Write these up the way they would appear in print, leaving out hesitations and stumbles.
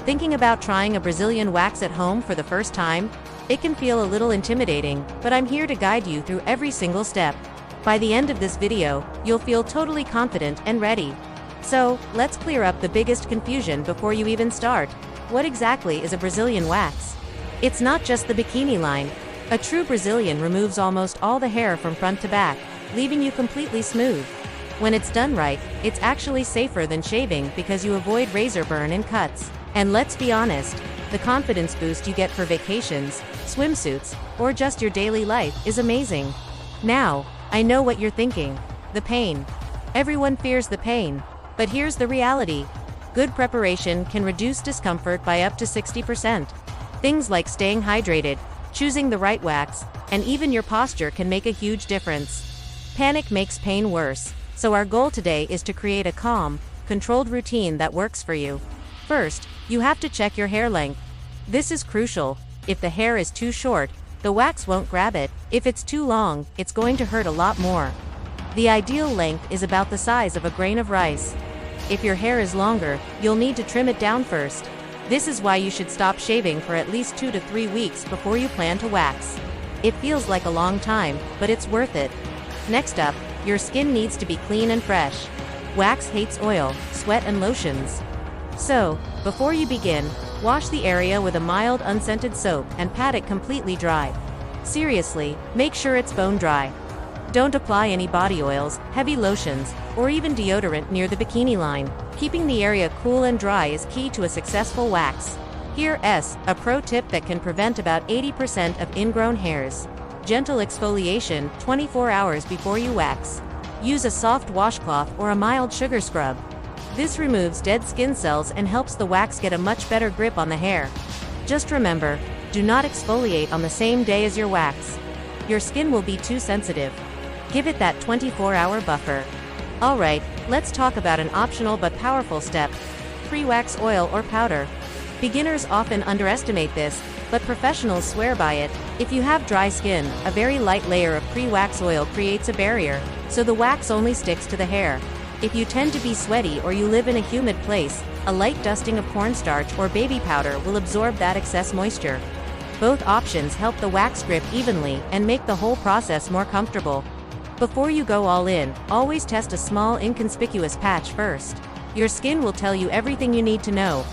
Thinking about trying a Brazilian wax at home for the first time? It can feel a little intimidating, but I'm here to guide you through every single step. By the end of this video, you'll feel totally confident and ready. So, let's clear up the biggest confusion before you even start. What exactly is a Brazilian wax? It's not just the bikini line. A true Brazilian removes almost all the hair from front to back, leaving you completely smooth. When it's done right, it's actually safer than shaving because you avoid razor burn and cuts. And let's be honest, the confidence boost you get for vacations, swimsuits, or just your daily life is amazing. Now, I know what you're thinking. The pain. Everyone fears the pain. But here's the reality. Good preparation can reduce discomfort by up to 60%. Things like staying hydrated, choosing the right wax, and even your posture can make a huge difference. Panic makes pain worse, so our goal today is to create a calm, controlled routine that works for you. First, you have to check your hair length. This is crucial. If the hair is too short, the wax won't grab it. If it's too long, it's going to hurt a lot more. The ideal length is about the size of a grain of rice. If your hair is longer, you'll need to trim it down first. This is why you should stop shaving for at least 2 to 3 weeks before you plan to wax. It feels like a long time, but it's worth it. Next up, your skin needs to be clean and fresh. Wax hates oil, sweat and lotions. So, before you begin, wash the area with a mild unscented soap and pat it completely dry. Seriously, make sure it's bone dry. Don't apply any body oils, heavy lotions, or even deodorant near the bikini line. Keeping the area cool and dry is key to a successful wax. Here's a pro tip that can prevent about 80% of ingrown hairs. Gentle exfoliation 24 hours before you wax. Use a soft washcloth or a mild sugar scrub. This removes dead skin cells and helps the wax get a much better grip on the hair. Just remember, do not exfoliate on the same day as your wax. Your skin will be too sensitive. Give it that 24-hour buffer. Alright, let's talk about an optional but powerful step: pre-wax oil or powder. Beginners often underestimate this, but professionals swear by it. If you have dry skin, a very light layer of pre-wax oil creates a barrier, so the wax only sticks to the hair. If you tend to be sweaty or you live in a humid place, a light dusting of cornstarch or baby powder will absorb that excess moisture. Both options help the wax grip evenly and make the whole process more comfortable. Before you go all in, always test a small inconspicuous patch first. Your skin will tell you everything you need to know.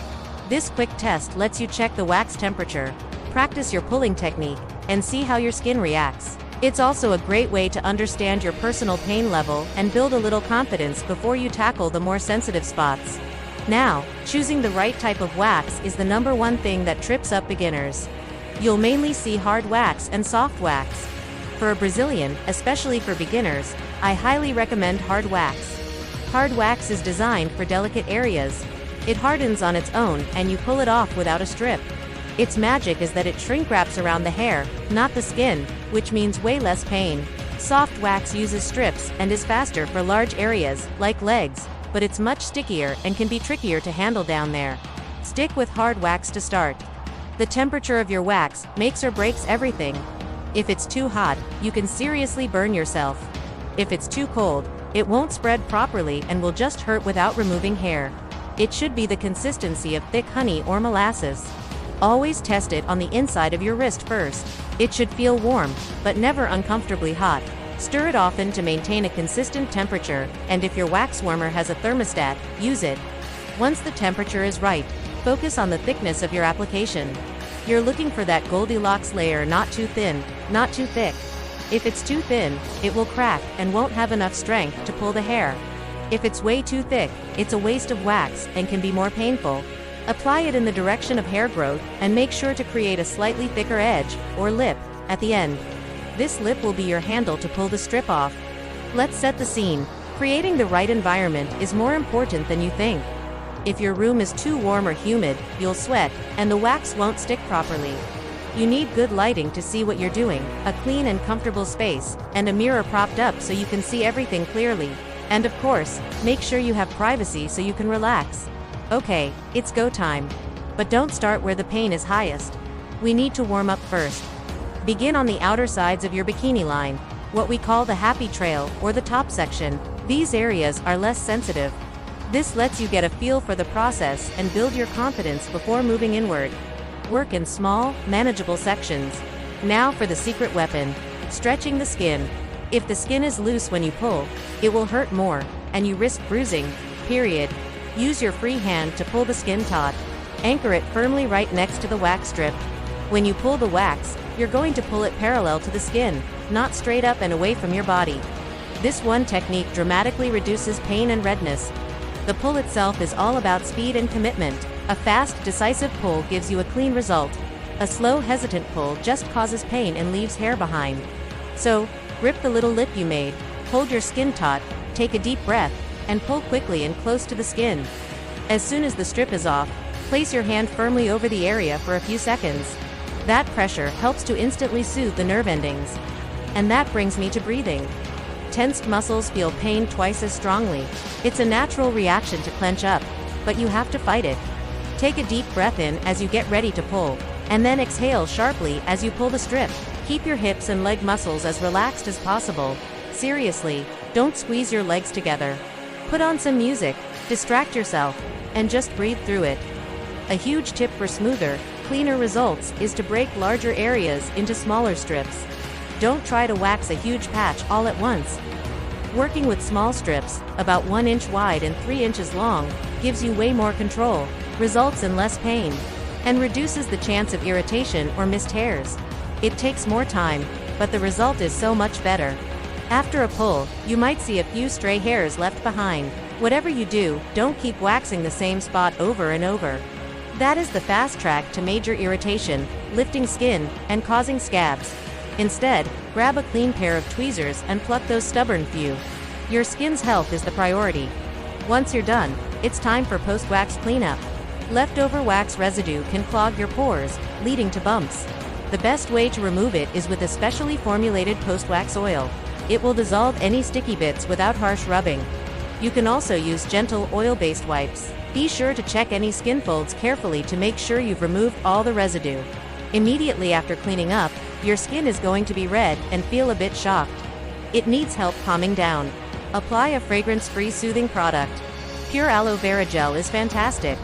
This quick test lets you check the wax temperature, practice your pulling technique, and see how your skin reacts. It's also a great way to understand your personal pain level and build a little confidence before you tackle the more sensitive spots. Now, choosing the right type of wax is the #1 thing that trips up beginners. You'll mainly see hard wax and soft wax. For a Brazilian, especially for beginners, I highly recommend hard wax. Hard wax is designed for delicate areas. It hardens on its own, and you pull it off without a strip. Its magic is that it shrink wraps around the hair, not the skin, which means way less pain. Soft wax uses strips and is faster for large areas, like legs, but it's much stickier and can be trickier to handle down there. Stick with hard wax to start. The temperature of your wax makes or breaks everything. If it's too hot, you can seriously burn yourself. If it's too cold, it won't spread properly and will just hurt without removing hair. It should be the consistency of thick honey or molasses. Always test it on the inside of your wrist first. It should feel warm, but never uncomfortably hot. Stir it often to maintain a consistent temperature, and if your wax warmer has a thermostat, use it. Once the temperature is right, focus on the thickness of your application. You're looking for that Goldilocks layer, not too thin, not too thick. If it's too thin, it will crack and won't have enough strength to pull the hair. If it's way too thick, it's a waste of wax and can be more painful. Apply it in the direction of hair growth, and make sure to create a slightly thicker edge, or lip, at the end. This lip will be your handle to pull the strip off. Let's set the scene. Creating the right environment is more important than you think. If your room is too warm or humid, you'll sweat, and the wax won't stick properly. You need good lighting to see what you're doing, a clean and comfortable space, and a mirror propped up so you can see everything clearly. And of course, make sure you have privacy so you can relax. Okay, it's go time. But don't start where the pain is highest. We need to warm up first. Begin on the outer sides of your bikini line, what we call the happy trail or the top section. These areas are less sensitive. This lets you get a feel for the process and build your confidence before moving inward. Work in small, manageable sections. Now for the secret weapon: stretching the skin. If the skin is loose when you pull, it will hurt more, and you risk bruising. Use your free hand to pull the skin taut. Anchor it firmly right next to the wax strip. When you pull the wax, you're going to pull it parallel to the skin, not straight up and away from your body. This one technique dramatically reduces pain and redness. The pull itself is all about speed and commitment. A fast, decisive pull gives you a clean result. A slow, hesitant pull just causes pain and leaves hair behind. So, grip the little lip you made, hold your skin taut, take a deep breath, and pull quickly and close to the skin. As soon as the strip is off, place your hand firmly over the area for a few seconds. That pressure helps to instantly soothe the nerve endings. And that brings me to breathing. Tensed muscles feel pain twice as strongly. It's a natural reaction to clench up, but you have to fight it. Take a deep breath in as you get ready to pull, and then exhale sharply as you pull the strip. Keep your hips and leg muscles as relaxed as possible. Seriously, don't squeeze your legs together. Put on some music, distract yourself, and just breathe through it. A huge tip for smoother, cleaner results is to break larger areas into smaller strips. Don't try to wax a huge patch all at once. Working with small strips, about 1 inch wide and 3 inches long, gives you way more control, results in less pain, and reduces the chance of irritation or missed hairs. It takes more time, but the result is so much better. After a pull, you might see a few stray hairs left behind. Whatever you do, don't keep waxing the same spot over and over. That is the fast track to major irritation, lifting skin, and causing scabs. Instead, grab a clean pair of tweezers and pluck those stubborn few. Your skin's health is the priority. Once you're done, it's time for post-wax cleanup. Leftover wax residue can clog your pores, leading to bumps. The best way to remove it is with a specially formulated post-wax oil. It will dissolve any sticky bits without harsh rubbing. You can also use gentle oil-based wipes. Be sure to check any skin folds carefully to make sure you've removed all the residue. Immediately after cleaning up, your skin is going to be red and feel a bit shocked. It needs help calming down. Apply a fragrance-free soothing product. Pure aloe vera gel is fantastic.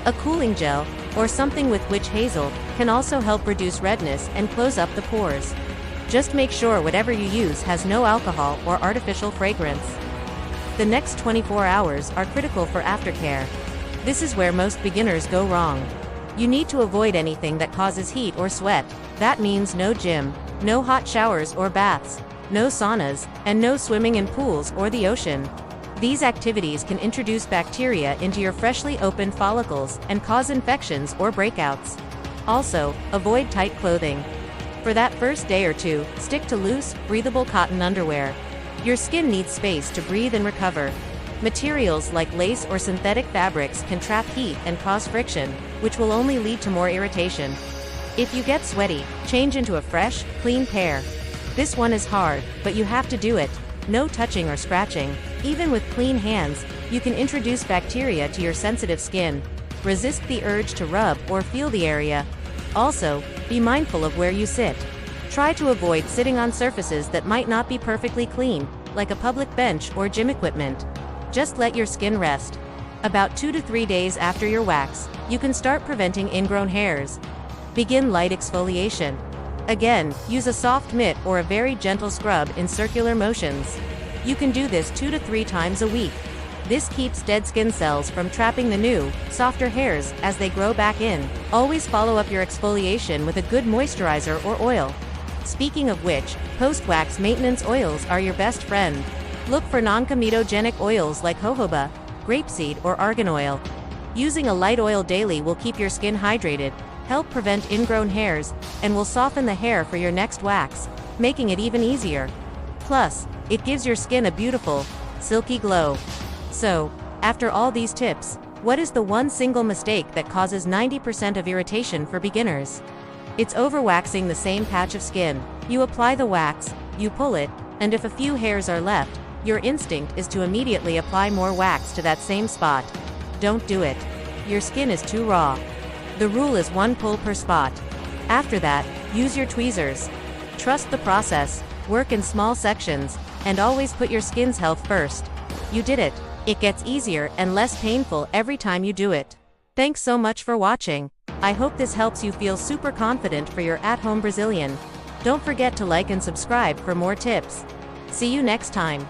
A cooling gel, or something with witch hazel, can also help reduce redness and close up the pores. Just make sure whatever you use has no alcohol or artificial fragrance. The next 24 hours are critical for aftercare. This is where most beginners go wrong. You need to avoid anything that causes heat or sweat. That means no gym, no hot showers or baths, no saunas, and no swimming in pools or the ocean. These activities can introduce bacteria into your freshly opened follicles and cause infections or breakouts. Also, avoid tight clothing. For that first day or two, stick to loose, breathable cotton underwear. Your skin needs space to breathe and recover. Materials like lace or synthetic fabrics can trap heat and cause friction, which will only lead to more irritation. If you get sweaty, change into a fresh, clean pair. This one is hard, but you have to do it. No touching or scratching. Even with clean hands, you can introduce bacteria to your sensitive skin. Resist the urge to rub or feel the area. Also, be mindful of where you sit. Try to avoid sitting on surfaces that might not be perfectly clean, like a public bench or gym equipment. Just let your skin rest. About 2 to 3 days after your wax, you can start preventing ingrown hairs. Begin light exfoliation. Again, use a soft mitt or a very gentle scrub in circular motions. You can do this 2 to 3 times a week. This keeps dead skin cells from trapping the new, softer hairs as they grow back in. Always follow up your exfoliation with a good moisturizer or oil. Speaking of which, post-wax maintenance oils are your best friend. Look for non-comedogenic oils like jojoba, grapeseed, or argan oil. Using a light oil daily will keep your skin hydrated, help prevent ingrown hairs, and will soften the hair for your next wax, making it even easier. Plus, it gives your skin a beautiful, silky glow. So, after all these tips, what is the one single mistake that causes 90% of irritation for beginners? It's overwaxing the same patch of skin. You apply the wax, you pull it, and if a few hairs are left, your instinct is to immediately apply more wax to that same spot. Don't do it. Your skin is too raw. The rule is 1 pull per spot. After that, use your tweezers. Trust the process, work in small sections, and always put your skin's health first. You did it. It gets easier and less painful every time you do it. Thanks so much for watching. I hope this helps you feel super confident for your at-home Brazilian. Don't forget to like and subscribe for more tips. See you next time.